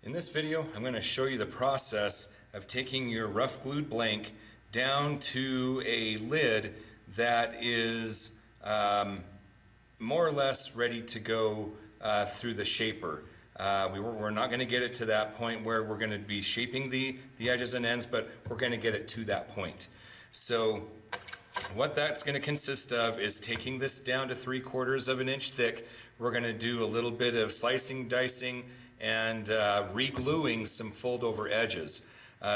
In this video, I'm going to show you the process of taking your rough glued blank down to a lid that is more or less ready to go through the shaper. We're not going to get it to that point where we're going to be shaping the edges and ends, but we're going to get it to that point. So what that's going to consist of is taking this down to 3/4 of an inch thick. We're going to do a little bit of slicing, dicing, and re-gluing some fold over edges.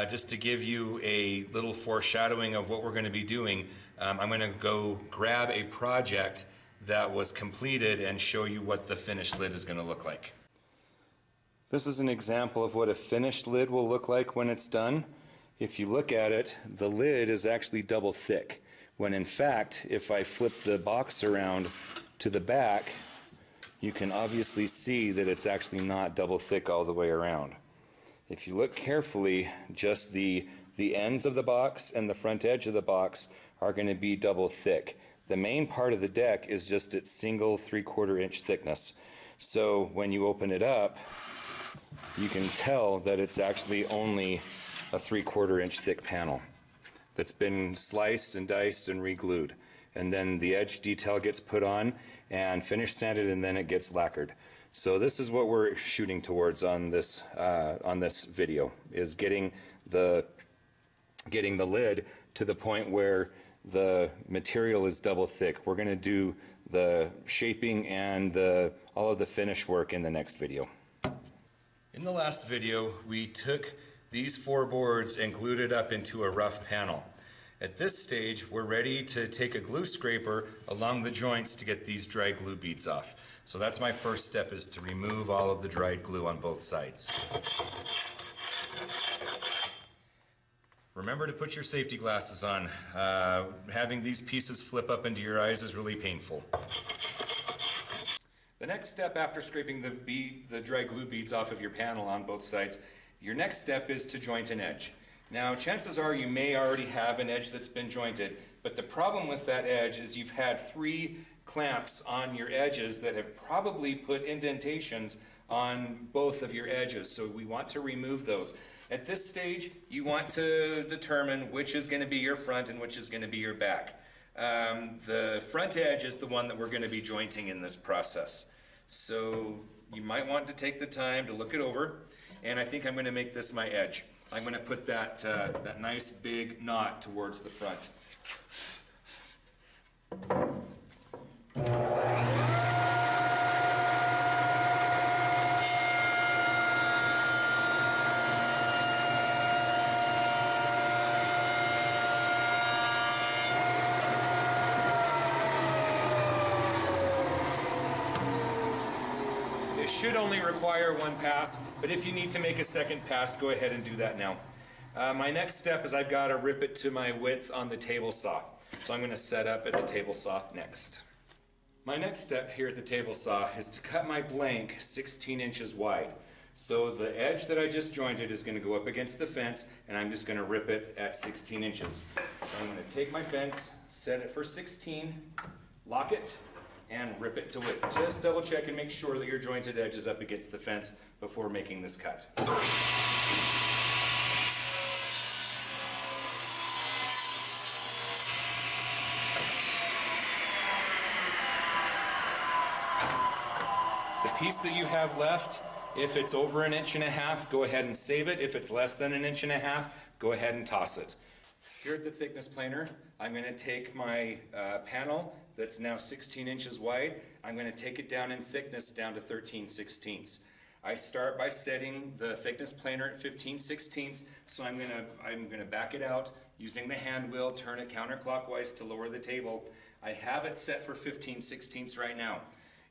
Just to give you a little foreshadowing of what we're going to be doing, I'm going to go grab a project that was completed and show you what the finished lid is going to look like. This is an example of what a finished lid will look like when it's done. If you look at it, the lid is actually double thick, when in fact, if I flip the box around to the back, you can obviously see that it's actually not double thick all the way around. If you look carefully, just the ends of the box and the front edge of the box are going to be double thick. The main part of the deck is just its single 3/4 inch thickness. So when you open it up, you can tell that it's actually only a 3/4 inch thick panel that's been sliced and diced and re-glued. And then the edge detail gets put on and finish sanded, and then it gets lacquered. So this is what we're shooting towards on this video, is getting the lid to the point where the material is double thick. We're going to do the shaping and all of the finish work in the next video. In the last video, we took these 4 boards and glued it up into a rough panel. At this stage, we're ready to take a glue scraper along the joints to get these dry glue beads off. So that's my first step, is to remove all of the dried glue on both sides. Remember to put your safety glasses on. Having these pieces flip up into your eyes is really painful. The next step after scraping the dry glue beads off of your panel on both sides, your next step is to joint an edge. Now, chances are you may already have an edge that's been jointed, but the problem with that edge is you've had 3 clamps on your edges that have probably put indentations on both of your edges, so we want to remove those. At this stage, you want to determine which is going to be your front and which is going to be your back. The front edge is the one that we're going to be jointing in this process. So you might want to take the time to look it over, and I think I'm going to make this my edge. I'm going to put that nice big knot towards the front. Should only require 1 pass, but if you need to make a second pass, go ahead and do that now. My next step is I've got to rip it to my width on the table saw. So I'm going to set up at the table saw next. My next step here at the table saw is to cut my blank 16 inches wide. So the edge that I just jointed is going to go up against the fence, and I'm just going to rip it at 16 inches. So I'm going to take my fence, set it for 16, lock it, and rip it to width. Just double check and make sure that your jointed edge is up against the fence before making this cut. The piece that you have left, if it's over 1.5 inches, go ahead and save it. If it's less than 1.5 inches, go ahead and toss it. Here at the thickness planer, I'm going to take my panel that's now 16 inches wide. I'm going to take it down in thickness down to 13/16. I start by setting the thickness planer at 15/16. So I'm going to back it out using the hand wheel, turn it counterclockwise to lower the table. I have it set for 15/16 right now.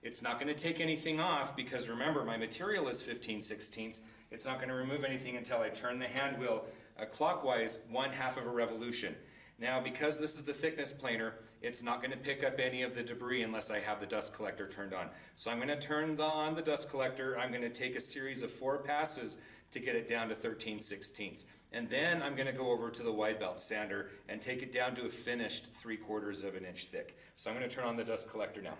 It's not going to take anything off because remember, my material is 15/16. It's not going to remove anything until I turn the hand wheel clockwise 1/2 of a revolution. Now, because this is the thickness planer, it's not going to pick up any of the debris unless I have the dust collector turned on. So I'm going to turn on the dust collector. I'm going to take a series of 4 passes to get it down to 13/16. And then I'm going to go over to the wide belt sander and take it down to a finished 3/4 of an inch thick. So I'm going to turn on the dust collector now.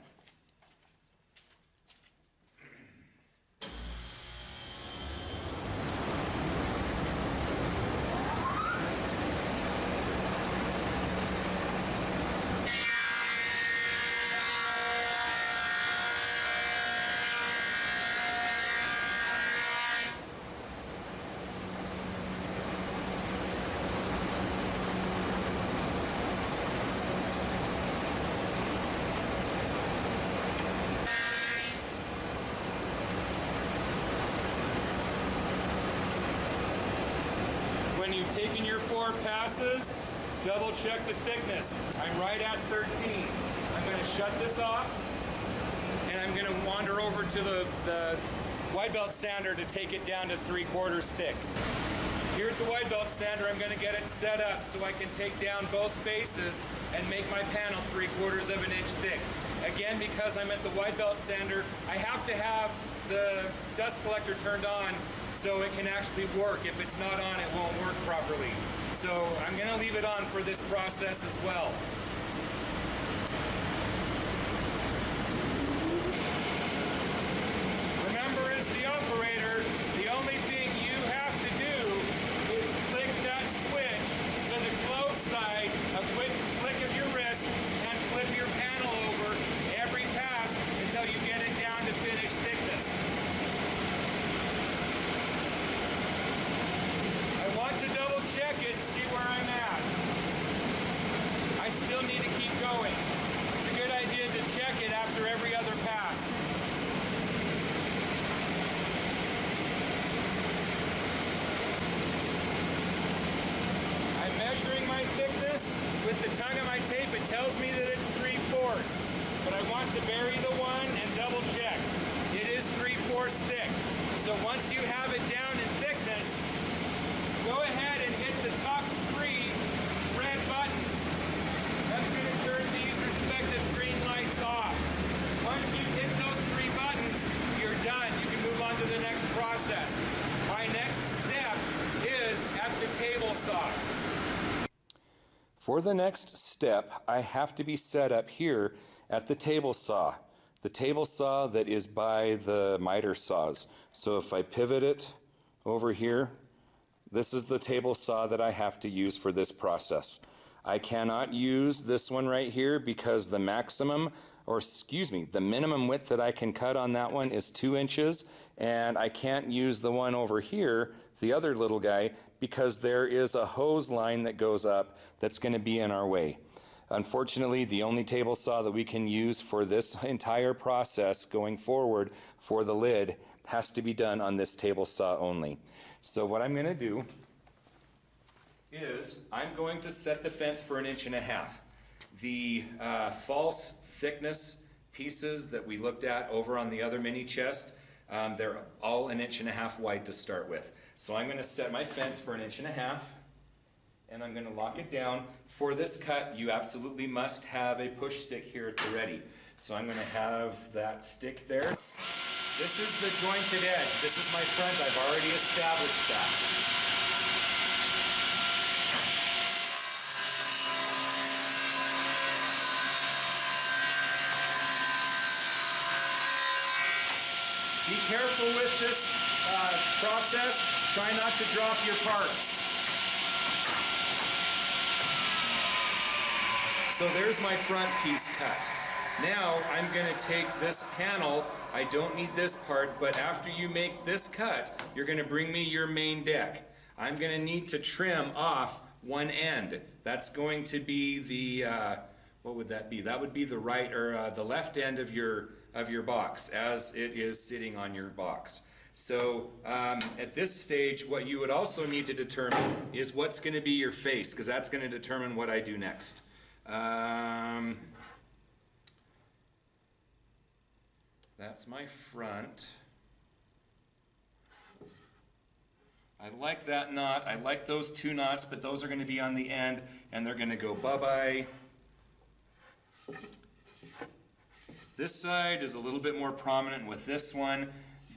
you've taken your 4 passes, double check the thickness. I'm right at 13. I'm going to shut this off, and I'm going to wander over to the wide belt sander to take it down to 3/4 thick. Here at the wide belt sander, I'm going to get it set up so I can take down both faces and make my panel 3/4 of an inch thick. Again, because I'm at the wide belt sander, I have to have the dust collector turned on so it can actually work. If it's not on, it won't work properly. So I'm going to leave it on for this process as well. Remember, as the operator, the only thing you have to do is click that switch to the close side, a quick flick of your wrist, and flip your panel over every pass until you get it down to finished thickness. I want to double check it and see where I'm at. I still need to keep going. It's a good idea to check it after every other pass. I'm measuring my thickness with the tongue of my tape. It tells me that it's 3/4, but I want to bury the one and double check. It is 3/4 thick. So once you have it down in thickness, go ahead and hit the top 3 red buttons. That's going to turn these respective green lights off. Once you hit those 3 buttons, you're done. You can move on to the next process. My next step is at the table saw. For the next step, I have to be set up here at the table saw. The table saw that is by the miter saws. So if I pivot it over here, this is the table saw that I have to use for this process. I cannot use this one right here because the maximum, or excuse me, the minimum width that I can cut on that one is 2 inches, and I can't use the one over here, the other little guy, because there is a hose line that goes up that's going to be in our way. Unfortunately, the only table saw that we can use for this entire process going forward for the lid has to be done on this table saw only. So what I'm going to do is I'm going to set the fence for 1.5 inches. The false thickness pieces that we looked at over on the other mini chest, they're all 1.5 inches wide to start with. So I'm going to set my fence for 1.5 inches, and I'm going to lock it down. For this cut, you absolutely must have a push stick here at the ready. So I'm going to have that stick there. This is the jointed edge. This is my front. I've already established that. Be careful with this process. Try not to drop your parts. So there's my front piece cut. Now I'm going to take this panel. I don't need this part, but after you make this cut, you're going to bring me your main deck. I'm going to need to trim off one end. That's going to be the, what would that be? That would be the right or the left end of your box as it is sitting on your box. So at this stage, what you would also need to determine is what's going to be your face, because that's going to determine what I do next. That's my front. I like that knot. I like those 2 knots, but those are going to be on the end, and they're going to go bye-bye. This side is a little bit more prominent with this one.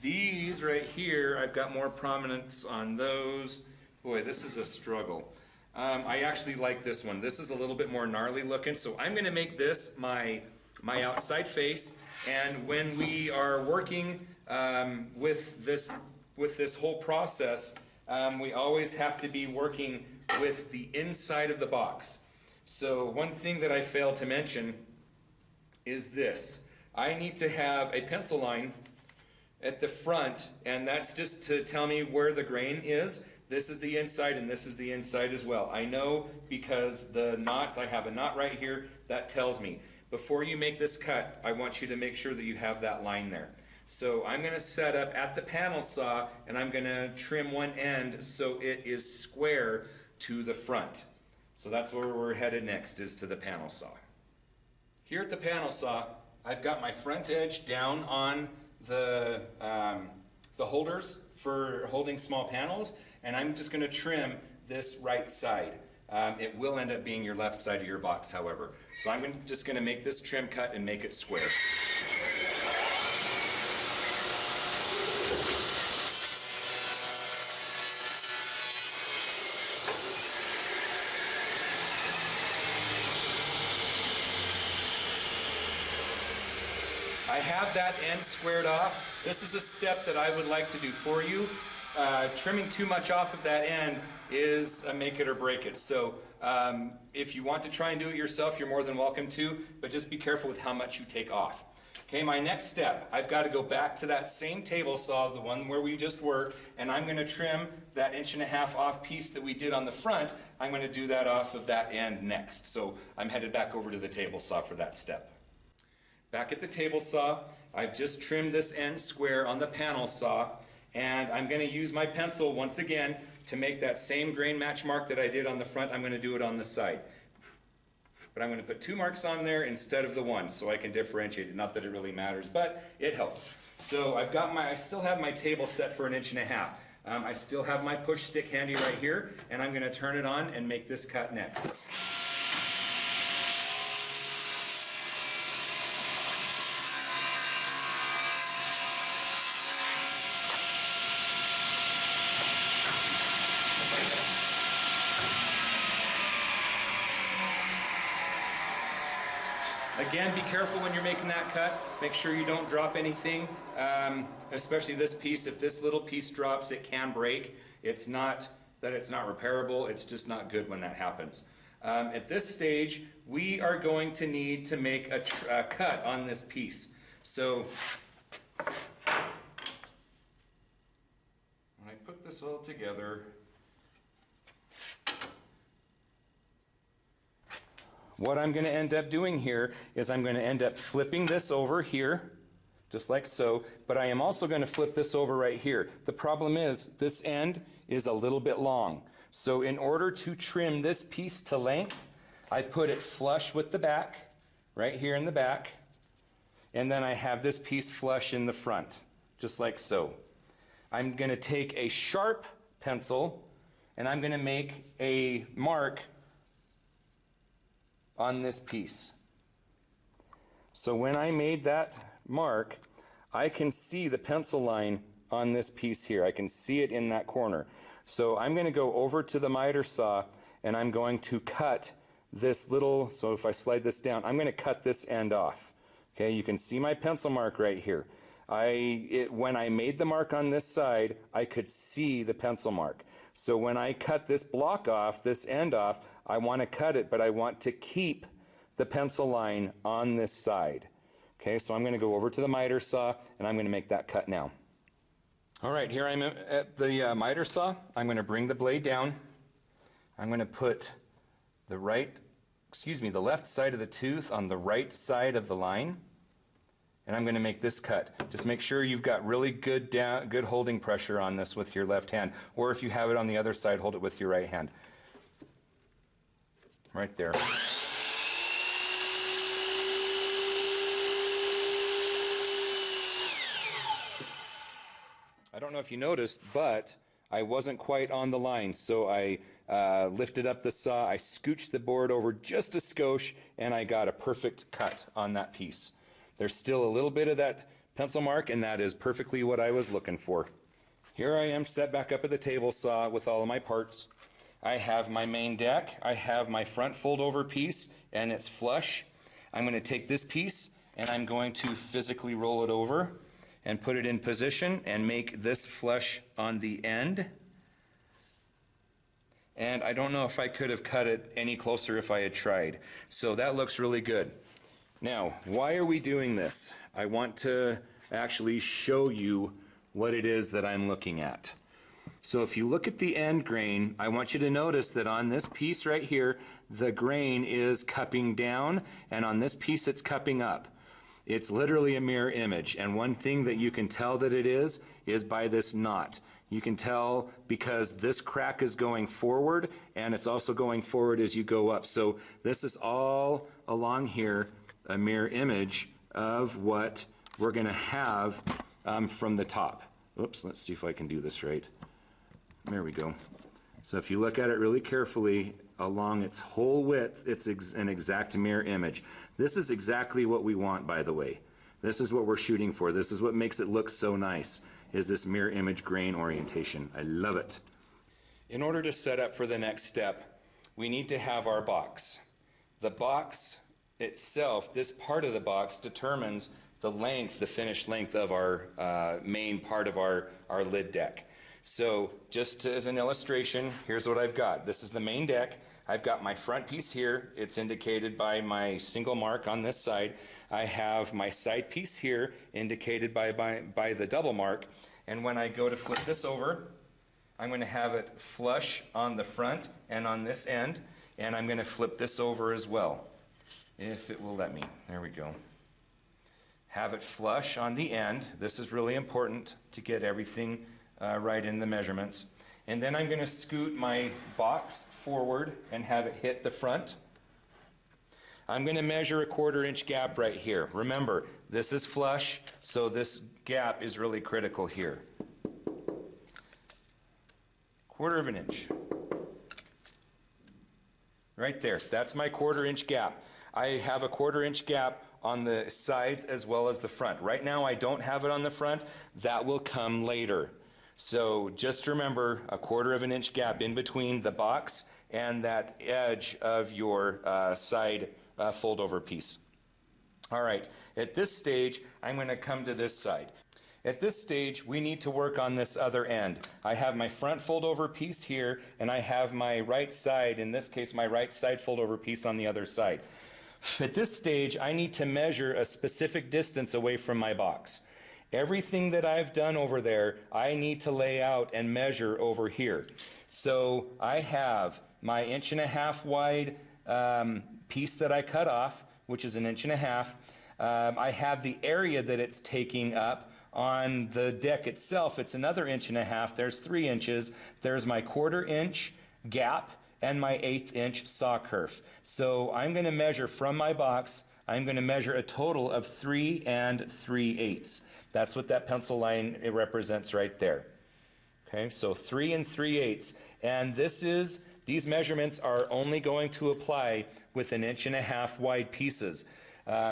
These right here, I've got more prominence on those. Boy, this is a struggle. I actually like this one. This is a little bit more gnarly looking, so I'm going to make this my outside face. And when we are working with this whole process, we always have to be working with the inside of the box. So one thing that I failed to mention is this. I need to have a pencil line at the front, and that's just to tell me where the grain is. This is the inside, and this is the inside as well. I know because the knots, I have a knot right here, that tells me. Before you make this cut, I want you to make sure that you have that line there. So I'm going to set up at the panel saw, and I'm going to trim one end so it is square to the front. So that's where we're headed next, is to the panel saw. Here at the panel saw, I've got my front edge down on the holders for holding small panels, and I'm just going to trim this right side. It will end up being your left side of your box, however. So I'm just going to make this trim cut and make it square. I have that end squared off. This is a step that I would like to do for you. Trimming too much off of that end is a make it or break it. So if you want to try and do it yourself, you're more than welcome to, but just be careful with how much you take off. Okay, my next step, I've got to go back to that same table saw, the one where we just were, and I'm going to trim that 1.5 inch off piece that we did on the front. I'm going to do that off of that end next. So I'm headed back over to the table saw for that step. Back at the table saw, I've just trimmed this end square on the panel saw, and I'm going to use my pencil once again to make that same grain match mark that I did on the front. I'm going to do it on the side. But I'm going to put 2 marks on there instead of the 1 so I can differentiate it. Not that it really matters, but it helps. So I still have my table set for 1.5 inches. I still have my push stick handy right here, and I'm going to turn it on and make this cut next. Again, be careful when you're making that cut. Make sure you don't drop anything, especially this piece. If this little piece drops, it can break. It's not that it's not repairable, it's just not good when that happens. At this stage, we are going to need to make a cut on this piece. So when I put this all together, what I'm going to end up doing here is I'm going to end up flipping this over here, just like so, but I am also going to flip this over right here. The problem is this end is a little bit long. So in order to trim this piece to length, I put it flush with the back, right here in the back, and then I have this piece flush in the front, just like so. I'm going to take a sharp pencil and I'm going to make a mark on this piece. So when I made that mark, I can see the pencil line on this piece here. I can see it in that corner. So I'm going to go over to the miter saw and I'm going to cut this little, so if I slide this down, I'm going to cut this end off. Okay, you can see my pencil mark right here. When I made the mark on this side, I could see the pencil mark. So when I cut this block off, this end off, I want to cut it, but I want to keep the pencil line on this side. Okay, so I'm going to go over to the miter saw and I'm going to make that cut now. All right, here I'm at the miter saw. I'm going to bring the blade down. I'm going to put the left side of the tooth on the right side of the line, and I'm going to make this cut. Just make sure you've got really good holding pressure on this with your left hand, or if you have it on the other side, hold it with your right hand. Right there. I don't know if you noticed, but I wasn't quite on the line, so I lifted up the saw, I scooched the board over just a skosh, and I got a perfect cut on that piece. There's still a little bit of that pencil mark, and that is perfectly what I was looking for. Here I am set back up at the table saw with all of my parts. I have my main deck, I have my front fold over piece, and it's flush. I'm going to take this piece and I'm going to physically roll it over and put it in position and make this flush on the end. And I don't know if I could have cut it any closer if I had tried. So that looks really good. Now, why are we doing this? I want to actually show you what it is that I'm looking at. So if you look at the end grain, I want you to notice that on this piece right here, the grain is cupping down, and on this piece it's cupping up. It's literally a mirror image, and one thing that you can tell that it is by this knot. You can tell because this crack is going forward and it's also going forward as you go up. So this is all along here a mirror image of what we're going to have from the top. Oops, let's see if I can do this right. There we go. So if you look at it really carefully along its whole width, it's an exact mirror image. This is exactly what we want, by the way. This is what we're shooting for. This is what makes it look so nice, is this mirror image grain orientation. I love it. In order to set up for the next step, we need to have our box. The box itself, this part of the box, determines the length, the finished length of our main part of our lid deck. So just as an illustration, here's what I've got. This is the main deck. I've got my front piece here. It's indicated by my single mark on this side. I have my side piece here indicated by the double mark. And when I go to flip this over, I'm going to have it flush on the front and on this end. And I'm going to flip this over as well, if it will let me. There we go. Have it flush on the end. This is really important to get everything right in the measurements. And then I'm going to scoot my box forward and have it hit the front. I'm going to measure a 1/4 inch gap right here. Remember, this is flush, so this gap is really critical here. 1/4 inch. Right there. That's my 1/4 inch gap. I have a 1/4 inch gap on the sides as well as the front. Right now I don't have it on the front. That will come later. So just remember a 1/4 inch gap in between the box and that edge of your side fold over piece. All right, at this stage, I'm going to come to this side. At this stage, we need to work on this other end. I have my front fold over piece here, and I have my right side, in this case, my right side fold over piece on the other side. At this stage, I need to measure a specific distance away from my box. Everything that I've done over there, I need to lay out and measure over here. So I have my 1.5 inch wide piece that I cut off, which is 1.5 inches. I have the area that it's taking up. On the deck itself, it's another 1.5 inches. There's 3 inches. There's my 1/4 inch gap and my 1/8 inch saw kerf. So I'm going to measure from my box, I'm going to measure a total of 3 3/8. That's what that pencil line it represents right there. Okay, so 3 3/8. And these measurements are only going to apply with 1.5 inch wide pieces.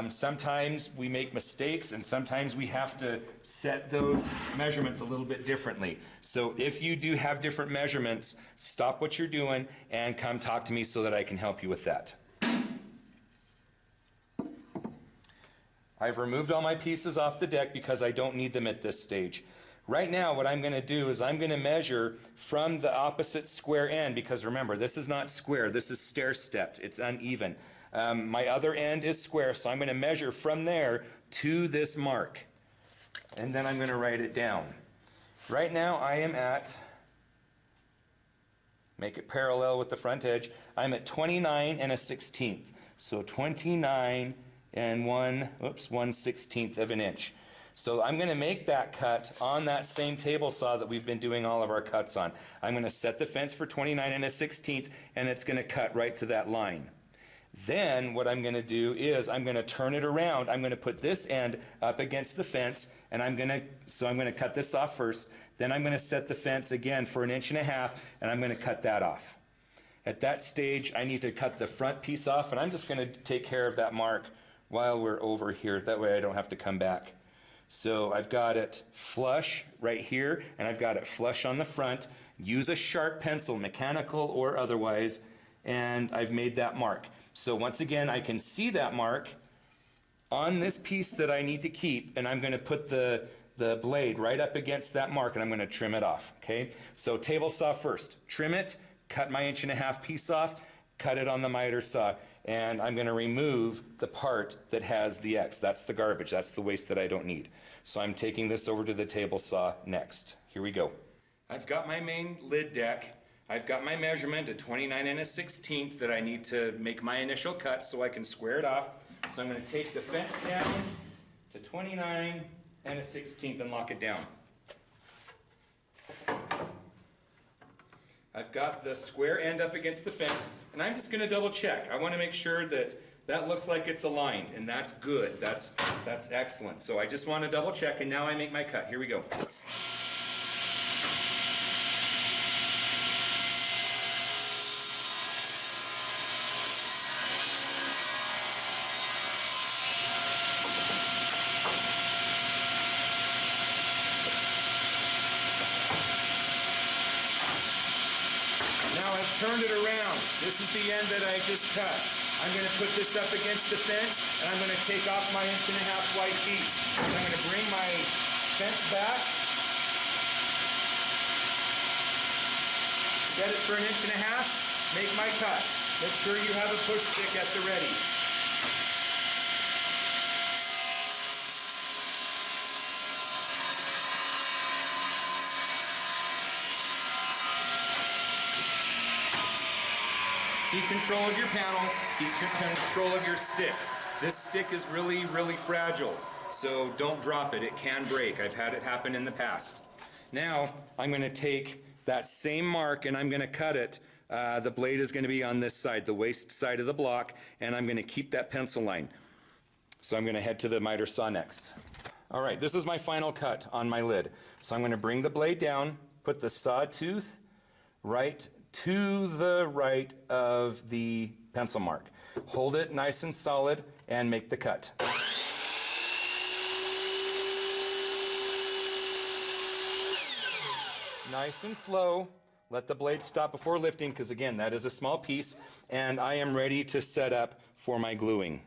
Sometimes we make mistakes and sometimes we have to set those measurements a little bit differently. So if you do have different measurements, stop what you're doing and come talk to me so that I can help you with that. I've removed all my pieces off the deck because I don't need them at this stage. Right now what I'm going to do is I'm going to measure from the opposite square end, because remember, this is not square, this is stair-stepped, it's uneven. My other end is square, so I'm going to measure from there to this mark. And then I'm going to write it down. Right now I am at, make it parallel with the front edge, I'm at 29 1/16. So 29 and 1/16 of an inch. So I'm going to make that cut on that same table saw that we've been doing all of our cuts on. I'm going to set the fence for 29 1/16, and it's going to cut right to that line. Then what I'm going to do is I'm going to turn it around. I'm going to put this end up against the fence, and I'm going to cut this off first. Then I'm going to set the fence again for 1.5 inches, and I'm going to cut that off. At that stage, I need to cut the front piece off, and I'm just going to take care of that mark while we're over here. That way I don't have to come back. So I've got it flush right here, and I've got it flush on the front. Use a sharp pencil, mechanical or otherwise, and I've made that mark. So once again, I can see that mark on this piece that I need to keep, and I'm going to put the blade right up against that mark, and I'm going to trim it off. Okay? So table saw first. Trim it, cut my 1.5 inch piece off, cut it on the miter saw, and I'm going to remove the part that has the X. That's the garbage. That's the waste that I don't need. So I'm taking this over to the table saw next. Here we go. I've got my main lid deck. I've got my measurement at 29 1/16 that I need to make my initial cut so I can square it off. So I'm going to take the fence down to 29 1/16 and lock it down. I've got the square end up against the fence, and I'm just going to double check. I want to make sure that that looks like it's aligned, and that's good. That's excellent. So I just want to double check, and now I make my cut. Here we go. Now I've turned it around. This is the end that I just cut. I'm going to put this up against the fence, and I'm going to take off my 1.5 inch wide piece. So I'm going to bring my fence back, set it for 1.5 inches, make my cut. Make sure you have a push stick at the ready. Keep control of your panel, keep control of your stick. This stick is really, really fragile, so don't drop it. It can break. I've had it happen in the past. Now, I'm going to take that same mark and I'm going to cut it. The blade is going to be on this side, the waist side of the block, and I'm going to keep that pencil line. So I'm going to head to the miter saw next. All right, this is my final cut on my lid. So I'm going to bring the blade down, put the sawtooth right to the right of the pencil mark. Hold it nice and solid and make the cut. Nice and slow. Let the blade stop before lifting, because again, that is a small piece, and I am ready to set up for my gluing.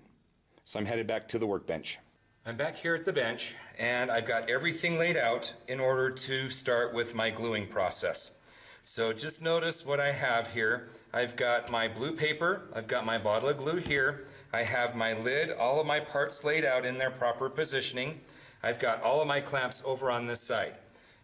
So I'm headed back to the workbench. I'm back here at the bench, and I've got everything laid out in order to start with my gluing process. So just notice what I have here. I've got my blue paper, I've got my bottle of glue here, I have my lid, all of my parts laid out in their proper positioning. I've got all of my clamps over on this side.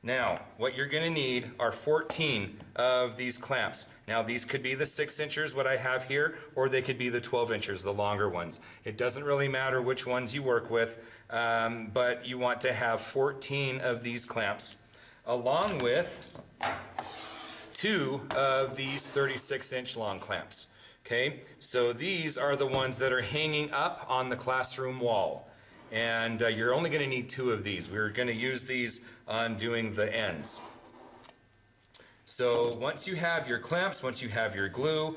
Now, what you're going to need are 14 of these clamps. Now, these could be the 6 inchers, what I have here, or they could be the 12 inchers, the longer ones. It doesn't really matter which ones you work with, but you want to have 14 of these clamps, along with 2 of these 36-inch long clamps. Okay, so these are the ones that are hanging up on the classroom wall. And you're only going to need 2 of these. We're going to use these on doing the ends. So once you have your clamps, once you have your glue,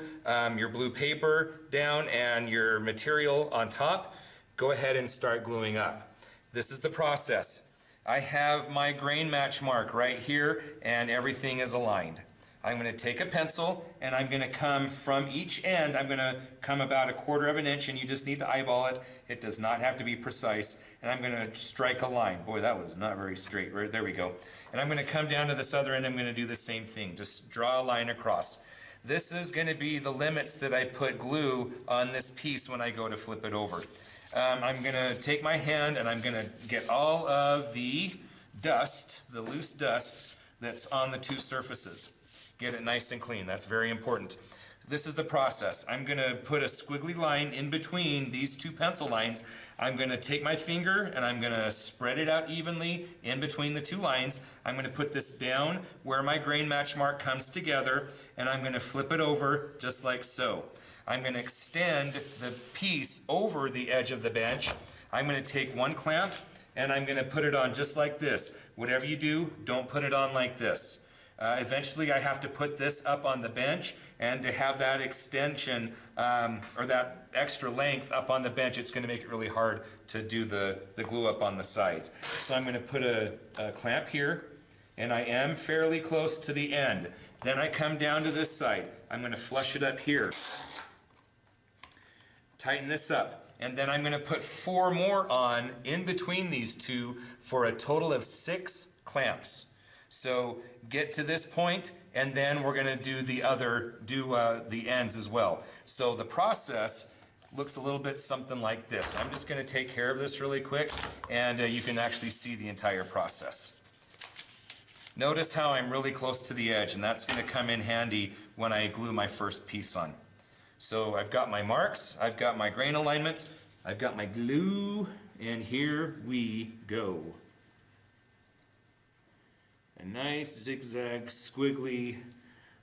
your blue paper down, and your material on top, go ahead and start gluing up. This is the process. I have my grain match mark right here, and everything is aligned. I'm going to take a pencil and I'm going to come from each end. I'm going to come about 1/4 inch, and you just need to eyeball it. It does not have to be precise. And I'm going to strike a line. Boy, that was not very straight. Right, there we go. And I'm going to come down to this other end. I'm going to do the same thing. Just draw a line across. This is going to be the limits that I put glue on this piece when I go to flip it over. I'm going to take my hand and I'm going to get all of the dust, the loose dust that's on the 2 surfaces. Get it nice and clean. That's very important. This is the process. I'm going to put a squiggly line in between these 2 pencil lines. I'm going to take my finger and I'm going to spread it out evenly in between the 2 lines. I'm going to put this down where my grain match mark comes together, and I'm going to flip it over just like so. I'm going to extend the piece over the edge of the bench. I'm going to take 1 clamp and I'm going to put it on just like this. Whatever you do, don't put it on like this. Eventually I have to put this up on the bench, and to have that extension or that extra length up on the bench, it's going to make it really hard to do the glue up on the sides. So I'm going to put a clamp here, and I am fairly close to the end. Then I come down to this side. I'm going to flush it up here. Tighten this up. And then I'm going to put 4 more on in between these 2 for a total of 6 clamps. So get to this point, and then we're going to do the ends as well. So the process looks a little bit something like this. I'm just going to take care of this really quick, and you can actually see the entire process. Notice how I'm really close to the edge, and that's going to come in handy when I glue my first piece on. So I've got my marks, I've got my grain alignment, I've got my glue, and here we go. A nice zigzag, squiggly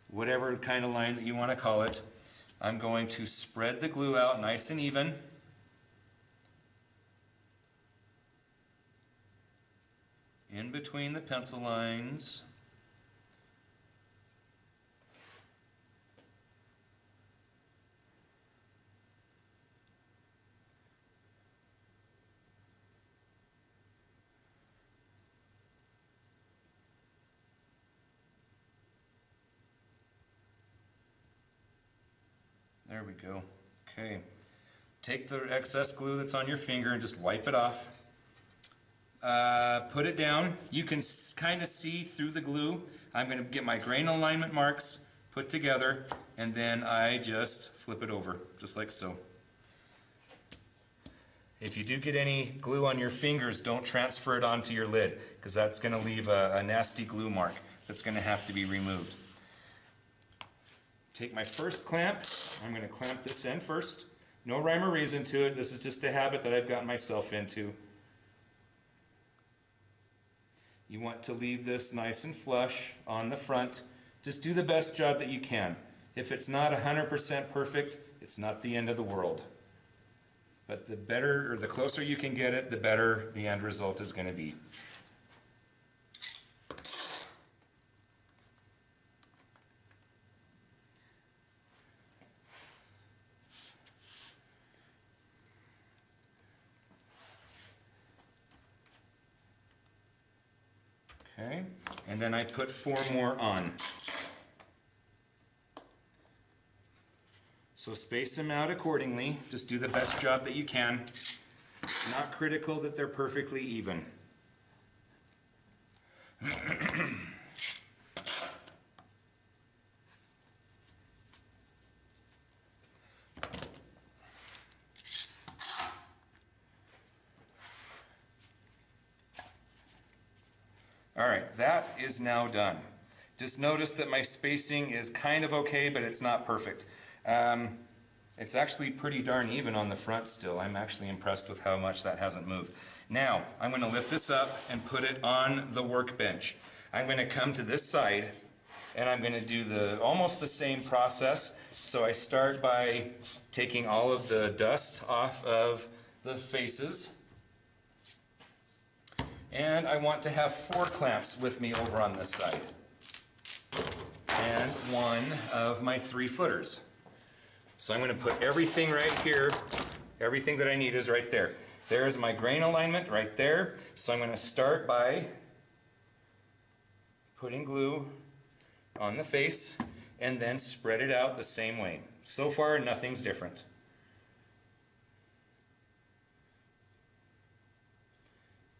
whatever kind of line that you want to call it. I'm going to spread the glue out nice and even. In between the pencil lines. There we go. Okay. Take the excess glue that's on your finger and just wipe it off. Put it down. You can kind of see through the glue. I'm going to get my grain alignment marks put together, and then I just flip it over, just like so. If you do get any glue on your fingers, don't transfer it onto your lid, because that's going to leave a nasty glue mark that's going to have to be removed. Take my first clamp. I'm going to clamp this end first. No rhyme or reason to it. This is just a habit that I've gotten myself into. You want to leave this nice and flush on the front. Just do the best job that you can. If it's not 100% perfect, it's not the end of the world. But the better, or the closer you can get it, the better the end result is going to be. Okay, and then I put 4 more on. So space them out accordingly. Just do the best job that you can. Not critical that they're perfectly even. Alright, that is now done. Just notice that my spacing is kind of okay, but it's not perfect. It's actually pretty darn even on the front still. I'm actually impressed with how much that hasn't moved. Now, I'm going to lift this up and put it on the workbench. I'm going to come to this side, and I'm going to do almost the same process. So I start by taking all of the dust off of the faces. And I want to have 4 clamps with me over on this side. And 1 of my 3 footers. So I'm going to put everything right here. Everything that I need is right there. There's my grain alignment right there. So I'm going to start by putting glue on the face and then spread it out the same way. So far, nothing's different.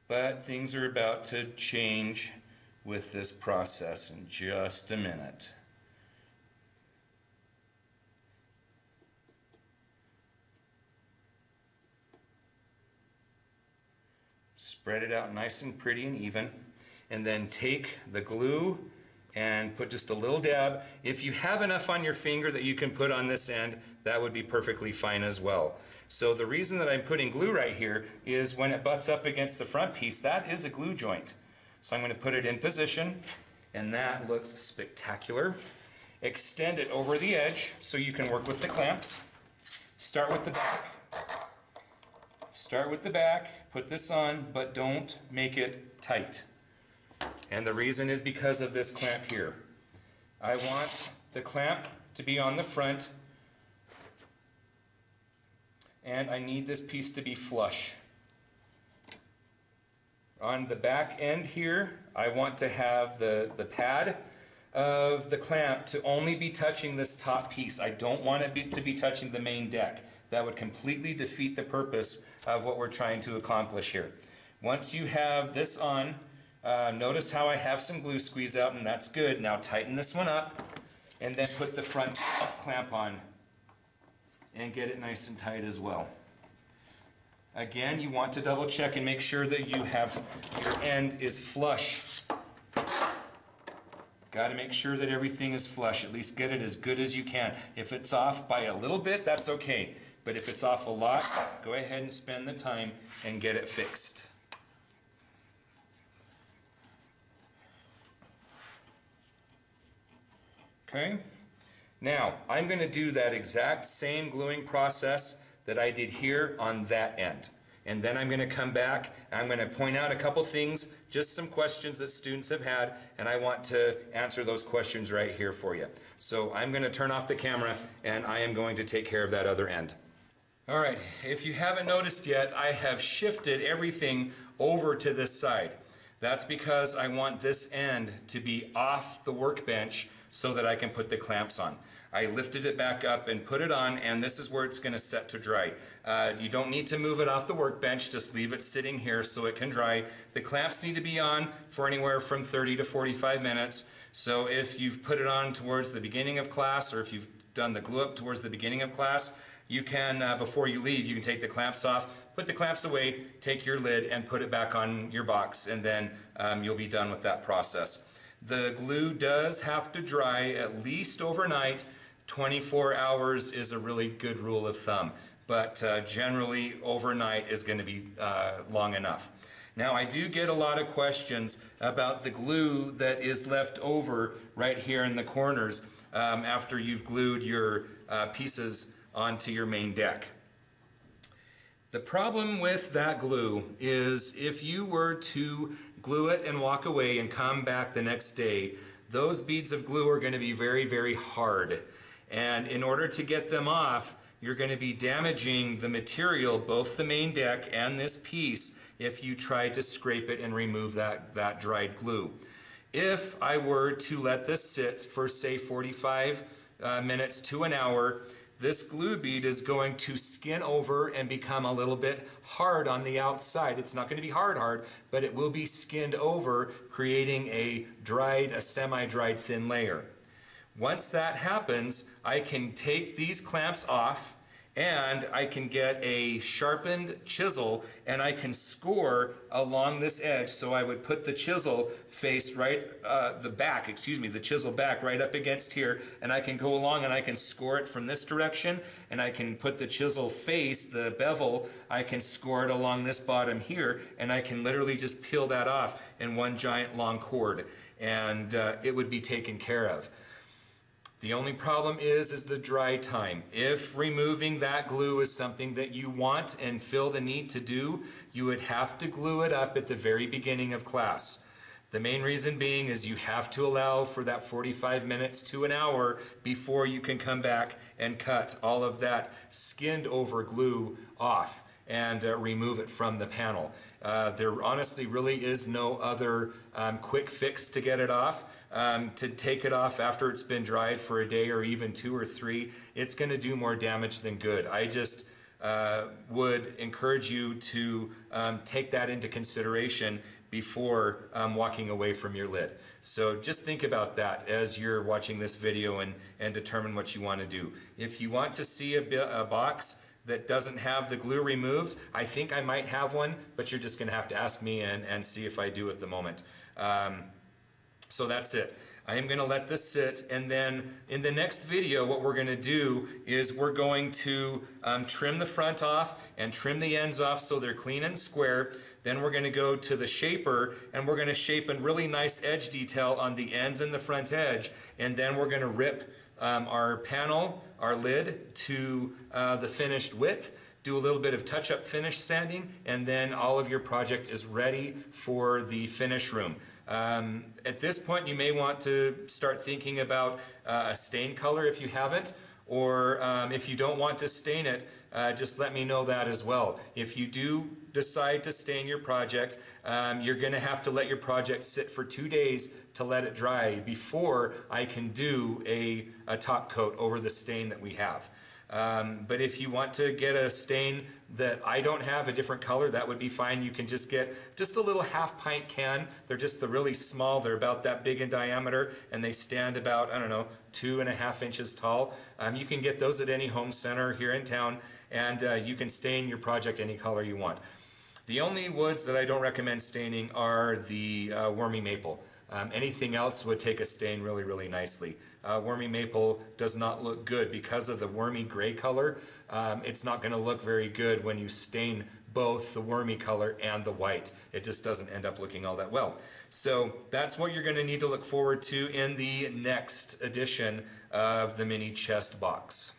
But things are about to change with this process in just a minute. Spread it out nice and pretty and even, and then take the glue and put just a little dab. If you have enough on your finger that you can put on this end, that would be perfectly fine as well. So the reason that I'm putting glue right here is when it butts up against the front piece, that is a glue joint. So I'm going to put it in position, and that looks spectacular. Extend it over the edge so you can work with the clamps. Start with the back. Start with the back, put this on, but don't make it tight. And the reason is because of this clamp here. I want the clamp to be on the front, and I need this piece to be flush. On the back end here, I want to have the pad of the clamp to only be touching this top piece. I don't want it to be touching the main deck. That would completely defeat the purpose of what we're trying to accomplish here. Once you have this on, notice how I have some glue squeeze out, and that's good. Now tighten this one up, and then put the front clamp on and get it nice and tight as well. Again, you want to double check and make sure that you have your end is flush. Got to make sure that everything is flush. At least get it as good as you can. If it's off by a little bit, that's okay. But if it's off a lot, go ahead and spend the time and get it fixed. Okay. Now, I'm going to do that exact same gluing process that I did here on that end. And then I'm going to come back, I'm going to point out a couple things, just some questions that students have had, and I want to answer those questions right here for you. So I'm going to turn off the camera, and I am going to take care of that other end. All right, if you haven't noticed yet, I have shifted everything over to this side. That's because I want this end to be off the workbench so that I can put the clamps on. I lifted it back up and put it on, and this is where it's going to set to dry. You don't need to move it off the workbench, just leave it sitting here so it can dry. The clamps need to be on for anywhere from 30 to 45 minutes. So if you've put it on towards the beginning of class, or if you've done the glue up towards the beginning of class, you can, before you leave, you can take the clamps off, put the clamps away, take your lid and put it back on your box, and then you'll be done with that process. The glue does have to dry at least overnight. 24 hours is a really good rule of thumb, but generally overnight is going to be long enough. Now, I do get a lot of questions about the glue that is left over right here in the corners after you've glued your pieces onto your main deck. The problem with that glue is if you were to glue it and walk away and come back the next day, those beads of glue are going to be very, very hard. And in order to get them off, you're going to be damaging the material, both the main deck and this piece, if you try to scrape it and remove that dried glue. If I were to let this sit for, say, 45 minutes to an hour, this glue bead is going to skin over and become a little bit hard on the outside. It's not going to be hard, but it will be skinned over, creating a semi-dried thin layer. Once that happens, I can take these clamps off and I can get a sharpened chisel and I can score along this edge. So I would put the chisel face right, the chisel back right up against here, and I can go along and I can score it from this direction, and I can put the chisel face, the bevel, I can score it along this bottom here, and I can literally just peel that off in one giant long cord, and it would be taken care of. The only problem is the dry time. If removing that glue is something that you want and feel the need to do, you would have to glue it up at the very beginning of class. The main reason being is you have to allow for that 45 minutes to an hour before you can come back and cut all of that skinned over glue off and remove it from the panel. There honestly really is no other quick fix to get it off. To take it off after it's been dried for a day or even 2 or 3, it's going to do more damage than good. I just would encourage you to take that into consideration before walking away from your lid. So just think about that as you're watching this video and determine what you want to do. If you want to see a box that doesn't have the glue removed, I think I might have one, but you're just going to have to ask me and see if I do at the moment. So that's it. I am going to let this sit, and then in the next video what we're going to do is we're going to trim the front off and trim the ends off so they're clean and square. Then we're going to go to the shaper and we're going to shape a really nice edge detail on the ends and the front edge, and then we're going to rip our panel, our lid, to the finished width, do a little bit of touch-up finish sanding, and then all of your project is ready for the finish room. At this point, you may want to start thinking about a stain color if you haven't, or if you don't want to stain it, just let me know that as well. If you do decide to stain your project, you're going to have to let your project sit for 2 days to let it dry before I can do a top coat over the stain that we have. But if you want to get a stain that I don't have, a different color, that would be fine. You can just get just a little half-pint can. They're just the really small. They're about that big in diameter, and they stand about, I don't know, 2.5 inches tall. You can get those at any home center here in town, and you can stain your project any color you want. The only woods that I don't recommend staining are the wormy maple. Anything else would take a stain really, really nicely. Wormy maple does not look good because of the wormy gray color. It's not going to look very good when you stain both the wormy color and the white. It just doesn't end up looking all that well. So that's what you're going to need to look forward to in the next edition of the mini chest box.